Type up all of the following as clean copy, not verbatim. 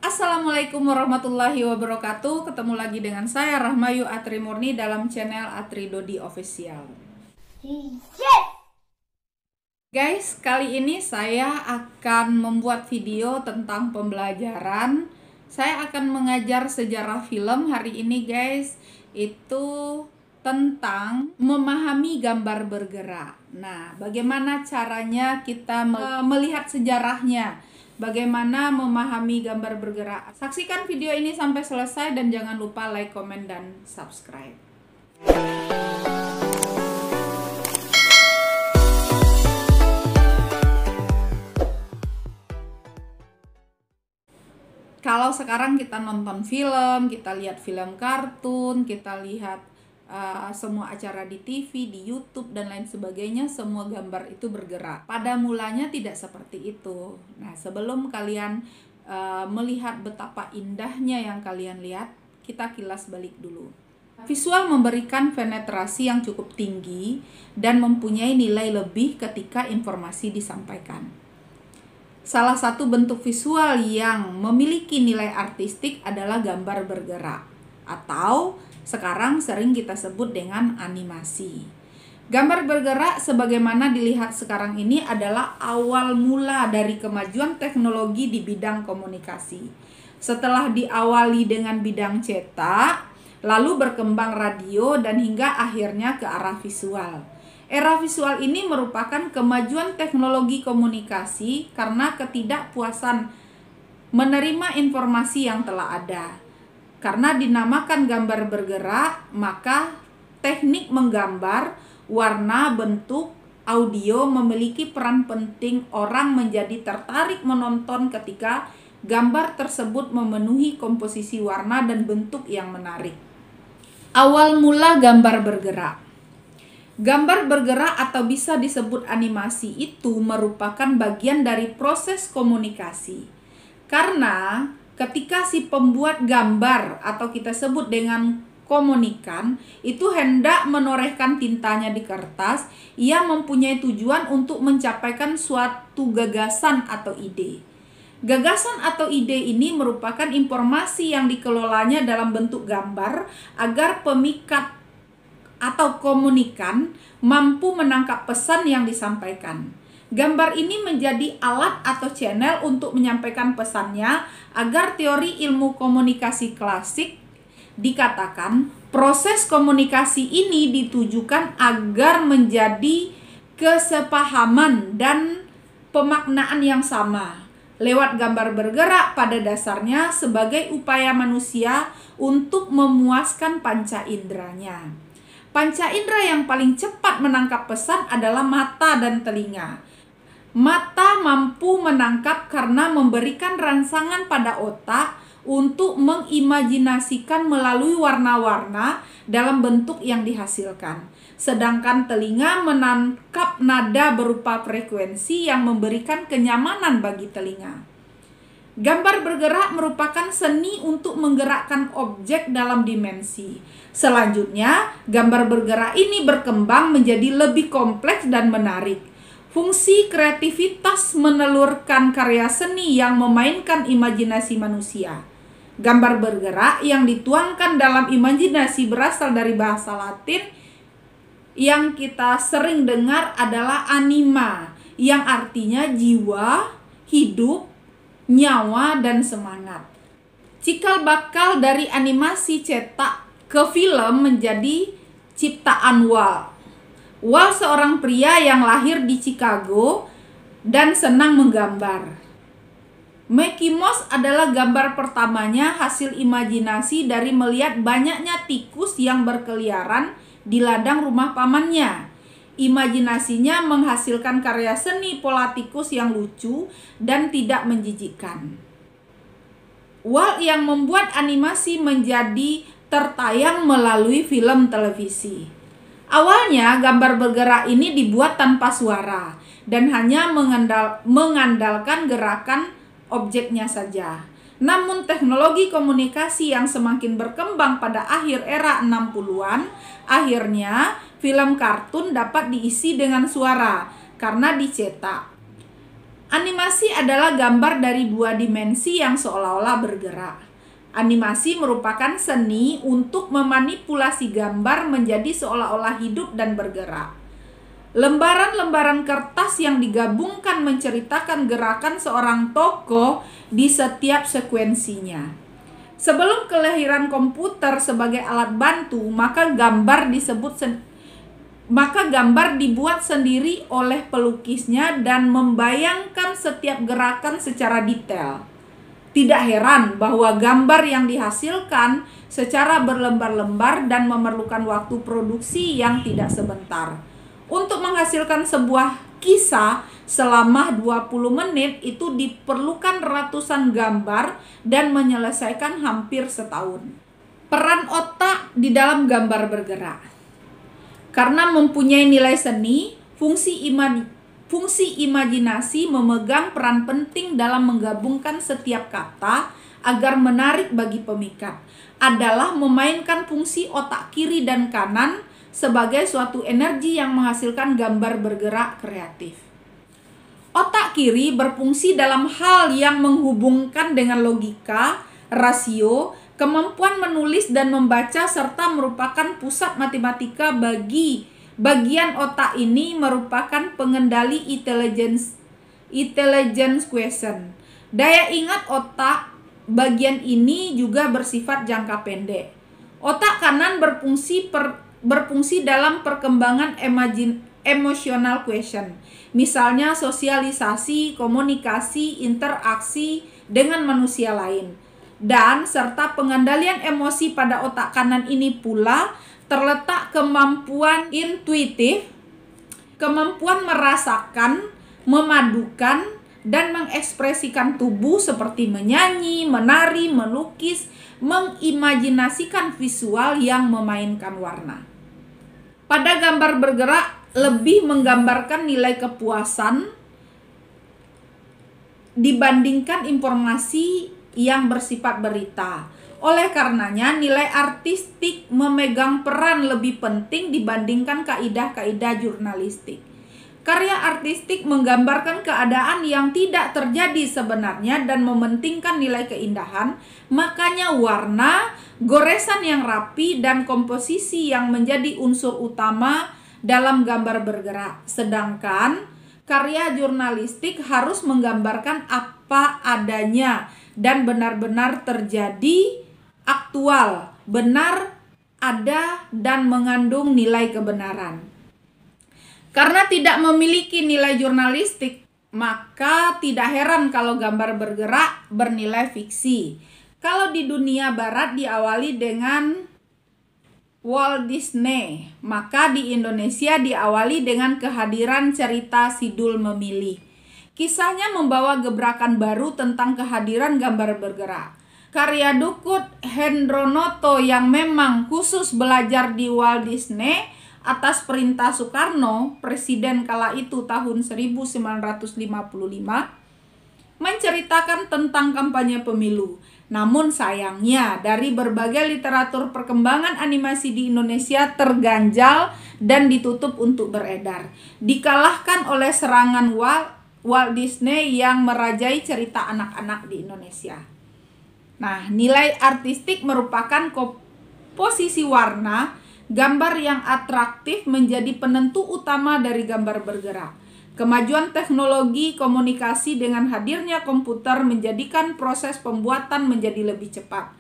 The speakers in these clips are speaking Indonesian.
Assalamualaikum warahmatullahi wabarakatuh. Ketemu lagi dengan saya Rahmayu Atri Murni dalam channel Atri Dodi Official. Guys, kali ini saya akan membuat video tentang pembelajaran. Saya akan mengajar sejarah film hari ini guys. Itu tentang memahami gambar bergerak. Nah, bagaimana caranya kita melihat sejarahnya? Bagaimana memahami gambar bergerak? Saksikan video ini sampai selesai dan jangan lupa like, komen, dan subscribe. Kalau sekarang kita nonton film, kita lihat film kartun, kita lihat semua acara di TV, di YouTube dan lain sebagainya, semua gambar itu bergerak. Pada mulanya tidak seperti itu. Nah, sebelum kalian melihat betapa indahnya yang kalian lihat, kita kilas balik dulu. Visual memberikan penetrasi yang cukup tinggi dan mempunyai nilai lebih ketika informasi disampaikan. Salah satu bentuk visual yang memiliki nilai artistik adalah gambar bergerak atau sekarang sering kita sebut dengan animasi. Gambar bergerak sebagaimana dilihat sekarang ini adalah awal mula dari kemajuan teknologi di bidang komunikasi. Setelah diawali dengan bidang cetak, lalu berkembang radio dan hingga akhirnya ke arah visual. Era visual ini merupakan kemajuan teknologi komunikasi karena ketidakpuasan menerima informasi yang telah ada. Karena dinamakan gambar bergerak, maka teknik menggambar, warna, bentuk, audio memiliki peran penting. Orang menjadi tertarik menonton ketika gambar tersebut memenuhi komposisi warna dan bentuk yang menarik. Awal mula gambar bergerak. Gambar bergerak atau bisa disebut animasi itu merupakan bagian dari proses komunikasi. Karena ketika si pembuat gambar atau kita sebut dengan komunikan itu hendak menorehkan tintanya di kertas, ia mempunyai tujuan untuk mencapaikan suatu gagasan atau ide. Gagasan atau ide ini merupakan informasi yang dikelolanya dalam bentuk gambar agar pemikat atau komunikan mampu menangkap pesan yang disampaikan. Gambar ini menjadi alat atau channel untuk menyampaikan pesannya agar teori ilmu komunikasi klasik dikatakan proses komunikasi ini ditujukan agar menjadi kesepahaman dan pemaknaan yang sama. Lewat gambar bergerak pada dasarnya sebagai upaya manusia untuk memuaskan panca inderanya. Panca indera yang paling cepat menangkap pesan adalah mata dan telinga. Mata mampu menangkap karena memberikan rangsangan pada otak untuk mengimajinasikan melalui warna-warna dalam bentuk yang dihasilkan. Sedangkan telinga menangkap nada berupa frekuensi yang memberikan kenyamanan bagi telinga. Gambar bergerak merupakan seni untuk menggerakkan objek dalam dimensi. Selanjutnya, gambar bergerak ini berkembang menjadi lebih kompleks dan menarik. Fungsi kreativitas menelurkan karya seni yang memainkan imajinasi manusia. Gambar bergerak yang dituangkan dalam imajinasi berasal dari bahasa Latin yang kita sering dengar adalah anima, yang artinya jiwa, hidup, nyawa, dan semangat. Cikal bakal dari animasi cetak ke film menjadi ciptaan Walt. Walt seorang pria yang lahir di Chicago dan senang menggambar. Mickey Mouse adalah gambar pertamanya hasil imajinasi dari melihat banyaknya tikus yang berkeliaran di ladang rumah pamannya. Imajinasinya menghasilkan karya seni pola tikus yang lucu dan tidak menjijikkan. Walt yang membuat animasi menjadi tertayang melalui film televisi. Awalnya gambar bergerak ini dibuat tanpa suara dan hanya mengandalkan gerakan objeknya saja. Namun teknologi komunikasi yang semakin berkembang pada akhir era 60-an, akhirnya film kartun dapat diisi dengan suara karena dicetak. Animasi adalah gambar dari dua dimensi yang seolah-olah bergerak. Animasi merupakan seni untuk memanipulasi gambar menjadi seolah-olah hidup dan bergerak. Lembaran-lembaran kertas yang digabungkan menceritakan gerakan seorang tokoh di setiap sekuensinya. Sebelum kelahiran komputer sebagai alat bantu, maka gambar dibuat sendiri oleh pelukisnya dan membayangkan setiap gerakan secara detail. Tidak heran bahwa gambar yang dihasilkan secara berlembar-lembar dan memerlukan waktu produksi yang tidak sebentar. Untuk menghasilkan sebuah kisah selama 20 menit itu diperlukan ratusan gambar dan menyelesaikan hampir setahun. Peran otak di dalam gambar bergerak. Karena mempunyai nilai seni, fungsi imajinasi memegang peran penting dalam menggabungkan setiap kata agar menarik bagi pemikat. Adalah memainkan fungsi otak kiri dan kanan sebagai suatu energi yang menghasilkan gambar bergerak kreatif. Otak kiri berfungsi dalam hal yang menghubungkan dengan logika, rasio, kemampuan menulis dan membaca, serta merupakan pusat matematika. Bagi bagian otak ini merupakan pengendali intelligence quotient. Daya ingat otak bagian ini juga bersifat jangka pendek. Otak kanan berfungsi dalam perkembangan emotional quotient. Misalnya sosialisasi, komunikasi, interaksi dengan manusia lain. Dan serta pengendalian emosi pada otak kanan ini pula terletak kemampuan intuitif, kemampuan merasakan, memadukan, dan mengekspresikan tubuh seperti menyanyi, menari, melukis, mengimajinasikan visual yang memainkan warna. Pada gambar bergerak lebih menggambarkan nilai kepuasan dibandingkan informasi yang bersifat berita. Oleh karenanya, nilai artistik memegang peran lebih penting dibandingkan kaidah-kaidah jurnalistik. Karya artistik menggambarkan keadaan yang tidak terjadi sebenarnya dan mementingkan nilai keindahan, makanya warna, goresan yang rapi, dan komposisi yang menjadi unsur utama dalam gambar bergerak. Sedangkan karya jurnalistik harus menggambarkan apa adanya dan benar-benar terjadi, aktual, benar, ada, dan mengandung nilai kebenaran. Karena tidak memiliki nilai jurnalistik, maka tidak heran kalau gambar bergerak bernilai fiksi. Kalau di dunia barat diawali dengan Walt Disney, maka di Indonesia diawali dengan kehadiran cerita Sidul Memilih. Kisahnya membawa gebrakan baru tentang kehadiran gambar bergerak. Karya Dukut Hendronoto yang memang khusus belajar di Walt Disney atas perintah Soekarno, presiden kala itu tahun 1955, menceritakan tentang kampanye pemilu. Namun sayangnya dari berbagai literatur perkembangan animasi di Indonesia terganjal dan ditutup untuk beredar. Dikalahkan oleh serangan Walt Disney yang merajai cerita anak-anak di Indonesia. Nah, nilai artistik merupakan komposisi warna, gambar yang atraktif menjadi penentu utama dari gambar bergerak. Kemajuan teknologi komunikasi dengan hadirnya komputer menjadikan proses pembuatan menjadi lebih cepat.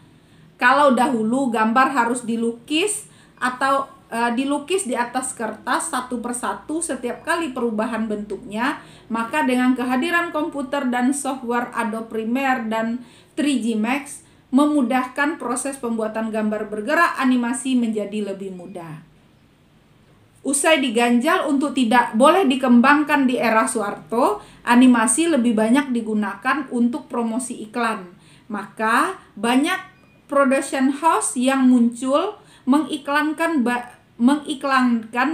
Kalau dahulu gambar harus dilukis atau dilukis di atas kertas satu persatu setiap kali perubahan bentuknya, maka dengan kehadiran komputer dan software Adobe Premiere dan 3G Max memudahkan proses pembuatan gambar bergerak animasi menjadi lebih mudah. Usai diganjal untuk tidak boleh dikembangkan di era Soeharto, animasi lebih banyak digunakan untuk promosi iklan. Maka banyak production house yang muncul mengiklankan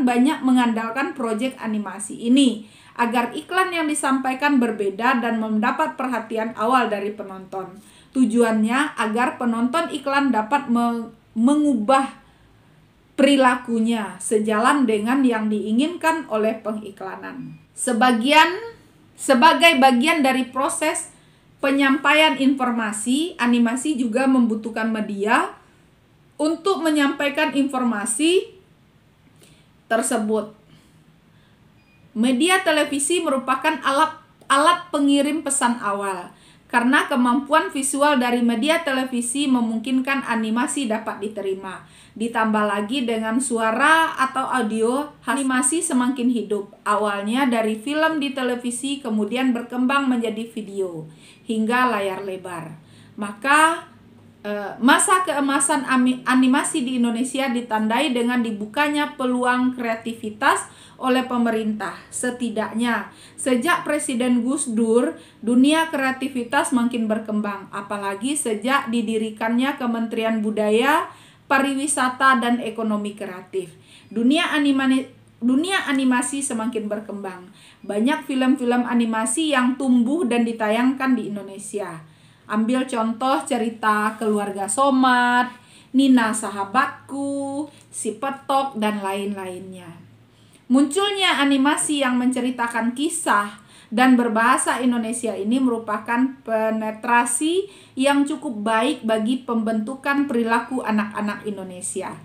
banyak mengandalkan proyek animasi ini agar iklan yang disampaikan berbeda dan mendapat perhatian awal dari penonton. Tujuannya agar penonton iklan dapat mengubah perilakunya sejalan dengan yang diinginkan oleh pengiklanan. Sebagai bagian dari proses penyampaian informasi, animasi juga membutuhkan media untuk menyampaikan informasi tersebut. Media televisi merupakan alat pengirim pesan awal. Karena kemampuan visual dari media televisi memungkinkan animasi dapat diterima. Ditambah lagi dengan suara atau audio, animasi semakin hidup. Awalnya dari film di televisi, kemudian berkembang menjadi video, hingga layar lebar. Maka masa keemasan animasi di Indonesia ditandai dengan dibukanya peluang kreativitas oleh pemerintah. Setidaknya sejak Presiden Gus Dur, dunia kreativitas makin berkembang, apalagi sejak didirikannya Kementerian Budaya, Pariwisata, dan Ekonomi Kreatif. Dunia animasi semakin berkembang. Banyak film-film animasi yang tumbuh dan ditayangkan di Indonesia. Ambil contoh cerita Keluarga Somad, Nina Sahabatku, Si Petok, dan lain-lainnya. Munculnya animasi yang menceritakan kisah dan berbahasa Indonesia ini merupakan penetrasi yang cukup baik bagi pembentukan perilaku anak-anak Indonesia.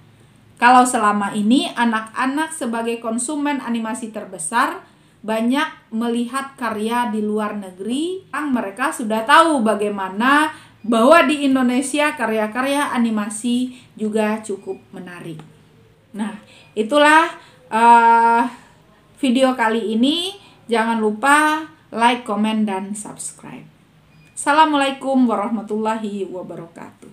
Kalau selama ini anak-anak sebagai konsumen animasi terbesar banyak melihat karya di luar negeri, mereka sudah tahu bagaimana bahwa di Indonesia karya-karya animasi juga cukup menarik. Nah, itulah video kali ini. Jangan lupa like, komen, dan subscribe. Assalamualaikum warahmatullahi wabarakatuh.